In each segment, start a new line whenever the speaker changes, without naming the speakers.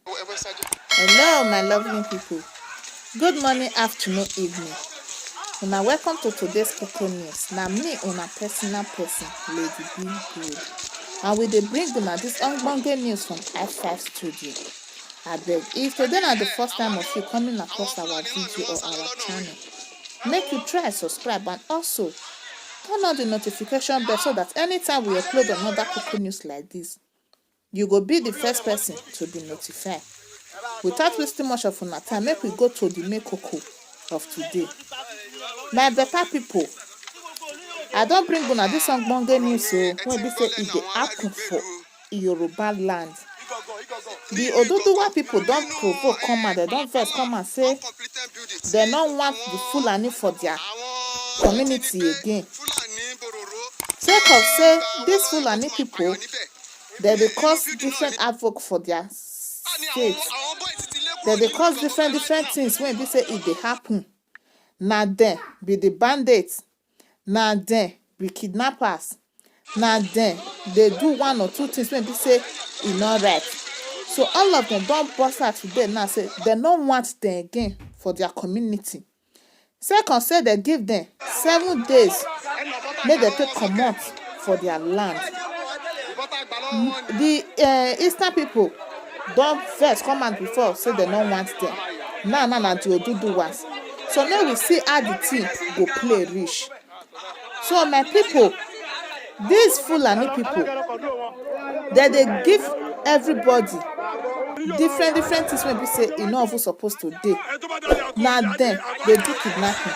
Hello, my lovely people. Good morning, afternoon, evening. Una welcome to today's Koko News. Now me, una personal person, Lady B Good. And we dey bring una this ogbonge news from F5 Studio. Abeg, if today na the first time of you coming across our video or our channel, make you try subscribe and also turn on the notification bell so that anytime we upload another Koko News like this, you go be the first person to be notified. Without wasting much of una time, make we go to the main koko of today. My better people, I don bring una this ogbonge news wey be say e dey happen for Yoruba land. The Oduduwa people don provoke come out, dem don vex come out say dem no want the Fulani for their community again. Sake of say these Fulani people, dem dey cause different havoc for their state. Dem dey cause different things wey be say e dey happen. Na dem be the bandits, na dem be kidnappers, na dem dey do one or two things wey be say e no right. So all of them don burst out today now say dem no want dem again for their community. Sake of say dem give dem 7 days make dem take comot for their land. The Eastern people don first come out before say dem no want dem. Now na the Oduduwas. So make we see how the thing go play reach. So my people, these Fulani people, dem dey give everybody different things wey be say e no even suppose to dey. Na dem dey do kidnapping,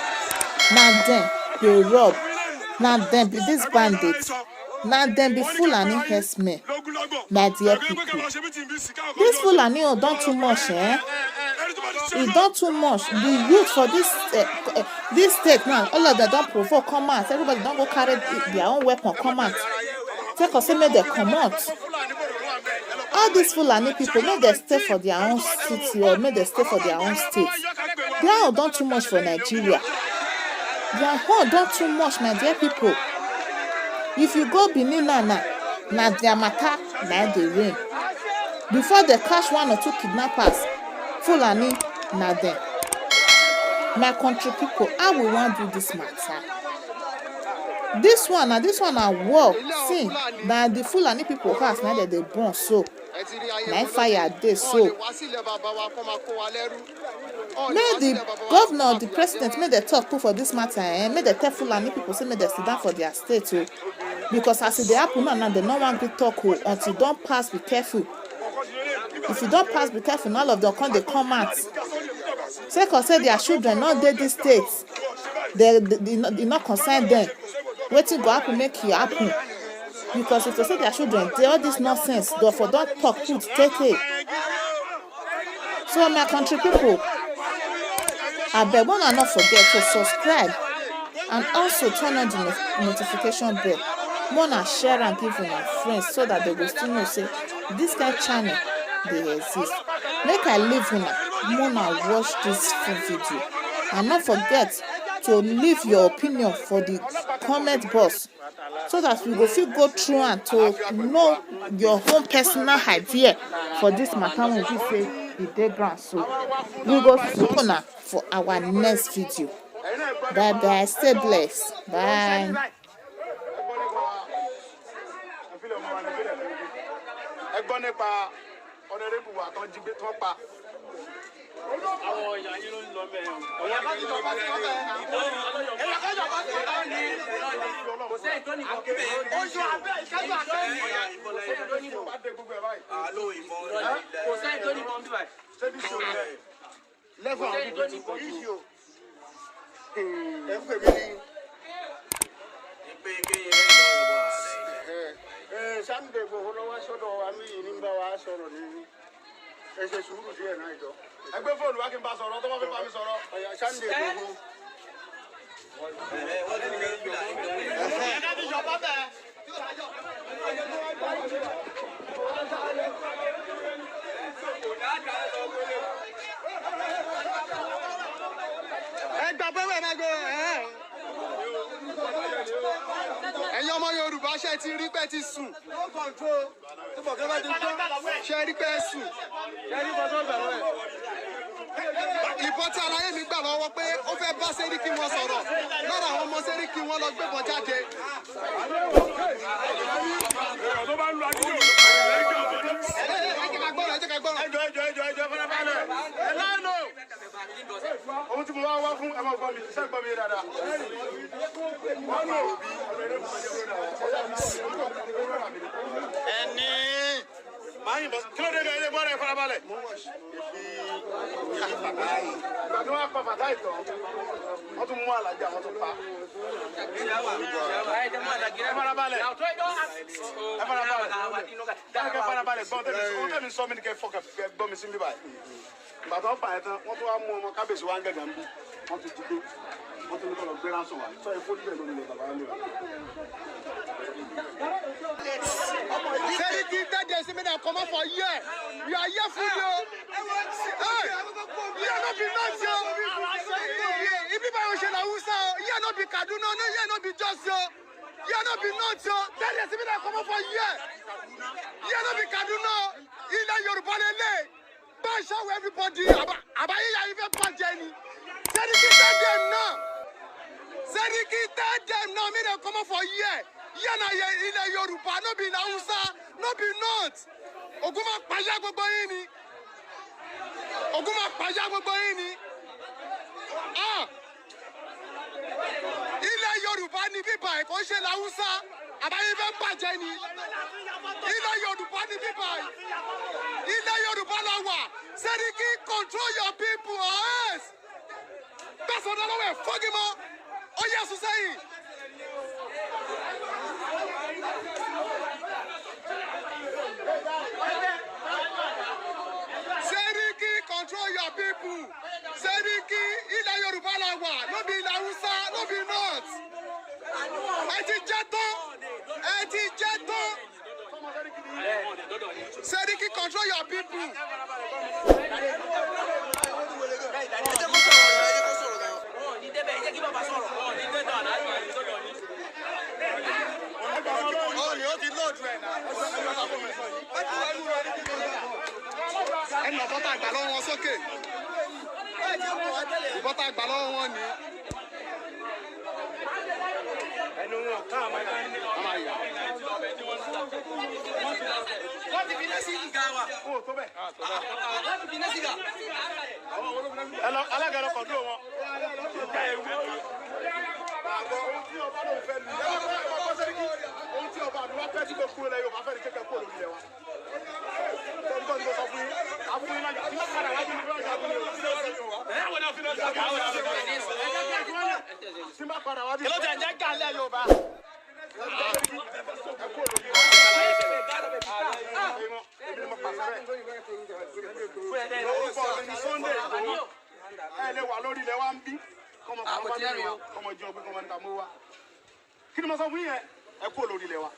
na dem dey rob, na dem be these bandits, na dem be Fulani herdsmen. My dear people, this Fulani don too much, e don too much. The youth for this state now, all of them don provoke come out. Everybody don go carry their own weapon come out. Take us say make dem comot. All these Fulani people, make dem stay for their own city or make dem stay for their own state. Their own don too much for Nigeria. Their own don too much, my dear people. If you go Benin now, na their matter na dey reign. Before they catch 1 or 2 kidnappers, Fulani na dem. My country people, how we wan do this matter? This one na war. See, na the Fulani people house na dem dey burn so. Na fire dey so. Make the governor, the president, make dem talk put for this matter. Make dem tell Fulani people say make dem sit down for their state. Because as e dey happen now, dem no wan gree talk until don pass. Be careful. If you don pass, be careful. All of them dey come out. Sake of say their children no dey this state, they not concern them. Wetin go happen make e happen. Because if they say their children dey, all this nonsense, they for don talk put take. So my country people, abeg una not forget to subscribe and also turn on the notification bell. Una share and give una friends so that they will still know say this kind of channel dey exist. Make I leave una watch this full video, and not forget to leave your opinion for the comment box so that we go fit go through and to know your own personal idea for this matter when we say e dey ground. So we go see una for our next video. Bye bye, stay blessed. Bye.
ẹ̀yin ọmọ Yorùbá ṣe ti rí pé ti sùn. ṣe rí pé sùn ìbọn tí aláyé mi gbà lọ́wọ́ pé ó fẹ́ bá Sẹ́ríkì wọn sọ̀rọ̀ lára àwọn ọmọ Sẹ́ríkì wọn lọ gbébọn jáde.
ohun tí mo wá wá fún ẹ máa gbọ́ mi ṣe gbọ́ mi dáadáa. ẹni máa yìnbọn kí ló dé bẹ́ẹ̀ ilé bọ́ọ̀rẹ́ farabalẹ̀. ìgbà tí wọ́n pa bàtà ìtàn wọ́n tún mú àlàjì àwọn tó pa. ẹ farabalẹ̀ gbọ́n tẹ̀mí sọ mi ní kẹ́ fọ́ kẹ́ gbọ́ mi sí mi báyìí. ìgbà tó pa ẹ̀ tán wọ́n tún wá mú ọmọ kábíyèsí wa ń gẹ̀gẹ̀ ń bí wọ́n tún jí gbé wọ́n tún ní kọ́ lọ gbé ránṣọ wa sọ èkó níbẹ̀ lónìí bàbá wa lóra.
Sẹ́ríkì tẹ́jẹ̀ sí mi náà come out for here. You are here for you. Hey, you are not be nuts, yo. If you buy Oshela Hausa, you are not be Kaduna, no, you are not be Jos, yo. You are not be nuts, yo. Tẹ́jẹ̀ sí mi náà come out for here. You are not be Kaduna. Ilẹ̀ Yorùbá lélẹ̀. Bá a ṣàwọ̀ everybody. Àbáyé yà ifẹ̀ pàjẹ́ ni. Sẹ́ríkì tẹ́jẹ̀ náà. Sẹ́ríkì tẹ́jẹ̀ náà mi náà come out for here. Yana ilẹ̀ Yorùbá no be na Hausa no be North. Ogun máa pàyà gbogbo yín ni. Ogun máa pàyà gbogbo yín ni. Ilẹ̀ Yorùbá ni bíbá ẹ̀ kò ṣe la Hausa. Àbáyé fẹ́ bàjẹ́ ni. Ilẹ̀ Yorùbá ni bíbá ẹ̀. Ilẹ̀ Yorùbá la wà. Sẹ́ríkì control your people or else. Bẹ́ẹ̀ sọ̀rọ̀ lọ́wọ́ ẹ̀ fọ́gí mọ́. Ó yẹ sùn sẹ́yìn. Sẹ́ríkì control your people. Sẹ́ríkì ilẹ̀ Yorùbá la wà no be ilẹ̀ Hausa no be North. Ẹ ti jẹ́ tán. Ẹ ti jẹ́ tán. Sẹ́ríkì control your people. Ẹni ọ̀bọ̀tà àgbà lọ́wọ́ wọn sókè. Ìbọ̀tà àgbà lọ́wọ́ wọn ni.
ẹnu wọn ká àmọ́ ẹ̀ka ní ọmọ àyà. wọ́n ti fi iná sí ìgá wa. ó tó bẹ́ẹ̀. wọ́n ti fi iná sí ìgá. alága ẹ̀rọ kọ̀ọ̀dúró wọn. ìgbà ewu. ohun tí ọba ló fẹ́ lu. ohun tí ọba àdúrà fẹ́ tí kò kúrò lẹ́yìn ọba fẹ́ ní kékeré kúrò lórí ilẹ̀ wa. tọ́jú tó sọ fún yín. àfún yín náà tí wọ́n padà wájú ní fúlọ́ọ̀ṣì àbúrò yóò fi lọ́ọ̀ṣì wa. ẹ̀wọ̀n náà fi lọ́ọ̀ṣì àbúrò yóò fi lọ́ọ̀ṣì wa. tí wọ́n padà wájú. kí ló tẹ̀ ń jẹ́ gàlẹ́ Yorùbá. ẹ lè wà lórí ilẹ̀ wa ń bí kọ́mọ jẹ́ ọgbẹ́ kọ́mọ níta mọ́ wa. kí ni mo sọ fún yín yẹn ẹ kú olórí ilẹ̀ wa.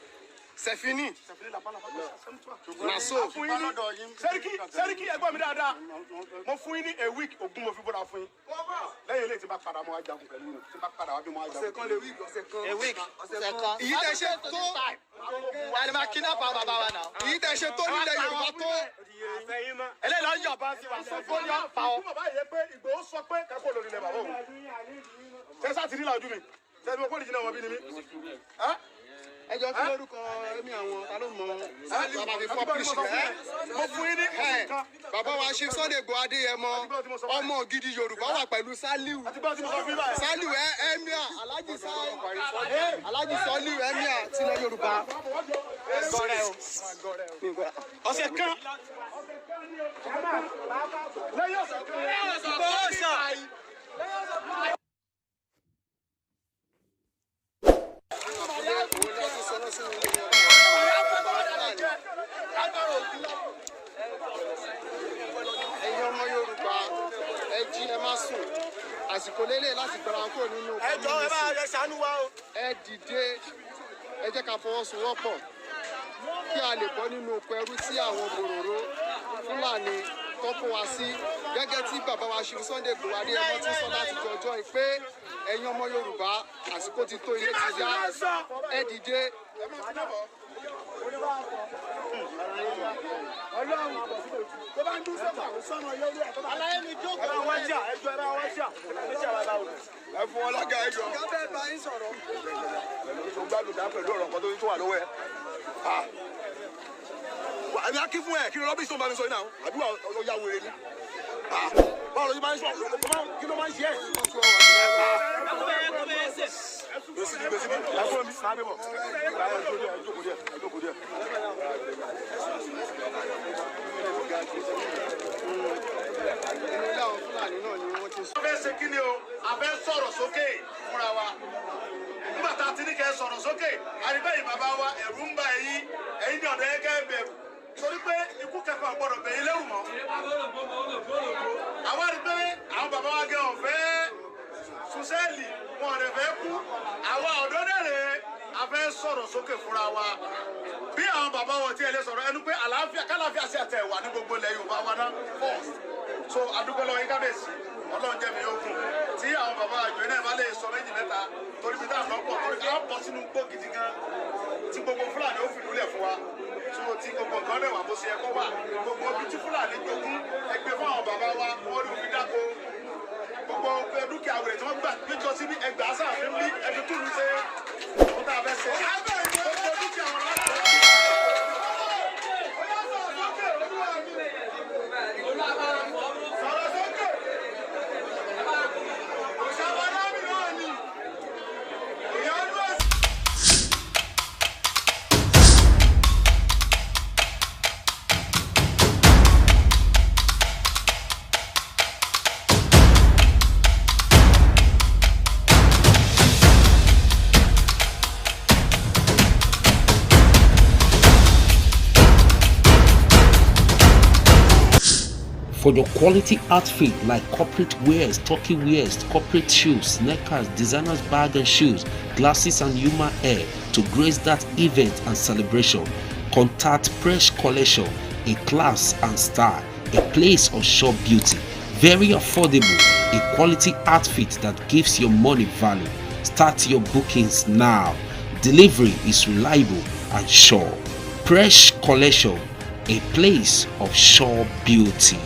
Sẹ́fínì. Naso.
Sẹ́ríkì ẹgbẹ́ mi dáadáa. Mo fún yín ní a week ogún mo fi bọ́ra fún yín. Lẹ́yìn eléyìí tí bá padà mọ́ ajagun pẹ̀lú mi. Tí bá padà wá bí mọ́ ajagun.
Ọ̀sẹ̀ kan lè wí ọ̀sẹ̀ kan.
A week. Ọ̀sẹ̀ kan.
Ìyí tẹ̀ ṣe tó.
Ẹni máa kidnap àwọn bàbá wa náà.
Ìyí tẹ̀ ṣe tó nílẹ̀ Yorùbá tó.
Eléyìí lọ yọ̀ bá sí wa. Sọ fún yọ̀ fà ọ́.
Tí bàbá yẹ pé Ìgbòho sọ pé kẹ́kọ̀ọ́ lórí ilẹ̀ bàbá òun. Tẹ́sà ti rí làjú mi. Tẹ́sà ti mọ̀ pé ìjìnlẹ̀ wọn bí ni mí.
Ẹjọ́ kí lórúkọ ẹ̀mí àwọn ta ló mọ bàbá mi publish rẹ̀.
Mo fún yín ní nǹkan.
Bàbá wa ṣe Sunday Igboho Adéyẹmọ ọmọ gidi Yorùbá wà pẹ̀lú Saliu. Saliu Emir Alhaji Saliu Emir tilẹ̀ Yorùbá.
Ọ̀sẹ̀ kan. Lẹ́yìn ọ̀sẹ̀ kan.
Ẹ̀yin ọmọ Yorùbá ẹ jí ẹ má sùn àsìkò lélẹ̀ láti gbára kúrò nínú
ẹjọ́ ẹ bá rẹ ṣàánú wa o.
ẹ dìde ẹ jẹ́ ká fọwọ́sowọ́pọ̀ kí a lè bọ́ nínú oko ẹrú tí àwọn bòròró Fúlàní tó kó wa sí gẹ́gẹ́ tí bàbá wa ṣe Sunday Igboho Adéyẹmọ ti sọ láti jọjọ́ pé ẹ̀yin ọmọ Yorùbá àsìkò ti tó ilé ti yá ẹ dìde.
Àbí akí fún ẹ kí rọ́bì sọ bá mi sọ yìí náà àbí wà ọ̀yà wèrè ni. Báwo ló ti máa ń sọ kí ló máa ń ṣe ẹ̀? Gbèsè ni ẹ̀fọ́ mi máa bẹ̀ bọ̀. Jókòó díẹ̀. Wọ́n fẹ́ ṣe kí ni o? A fẹ́ sọ̀rọ̀ sókè fúnra wa. Nígbà tá a ti ní kẹ́ sọ̀rọ̀ sókè, àríbẹ̀yìn bàbá wa ẹ̀rù ń bà ẹ̀yin ní ọ̀dọ̀ ẹ̀kẹ́ bẹ̀rù. Torí pé ikú kẹfà gbọ́dọ̀ bẹ̀yìn lẹ́rù mọ́. Àwa rí pé àwọn bàbá wa gẹ ọ̀fẹ́ Sùsẹ́ẹ̀lì wọn rẹ̀ fẹ́ kú. Àwa ọ̀dọ́ dẹ̀rẹ̀ a fẹ́ sọ̀rọ̀ sókè fúnra wa. Bí àwọn bàbá wọn tí ẹ lè sọ̀rọ̀ ẹnu pé kálàáfíà sí àtẹ̀ wà ní gbogbo ilẹ̀ Yorùbá wa náà first. So adúgbò lọ́wọ́ yín kábíyèsí Ọlọ́run jẹ́ mi ogun tí àwọn bàbá àjọ náà bá lè sọ méjì mẹ́ta torí bí táwọn lọ́pọ̀ torí ká pọ̀ sínú gbó gidi gan tí gbogbo Fúlàní ó fi lulẹ̀ fún wa tó tí gbogbo nǹkan lè wà bó ṣe ẹ̀kọ́ wà gbogbo ibi tí Fúlàní jogún ẹgbẹ́ fún àwọn bàbá wa wọ́n ní òfin dáko gbogbo dúkìá wèrè tí wọ́n gbà péjọ sí ní ẹgbàá sáàfin bí ẹbí túlù ṣe ó tá a fẹ́ ṣe gbogbo dúkìá wọn láti
For your quality outfit like corporate wears, turkey wears, corporate shoes, sneakers, designers bag and shoes, glasses and human hair to grace that event and celebration, contact Fresh Collection, a class and style, a place of sure beauty, very affordable, a quality outfit that gives your money value. Start your bookings now. Delivery is reliable and sure. Fresh Collection, a place of sure beauty.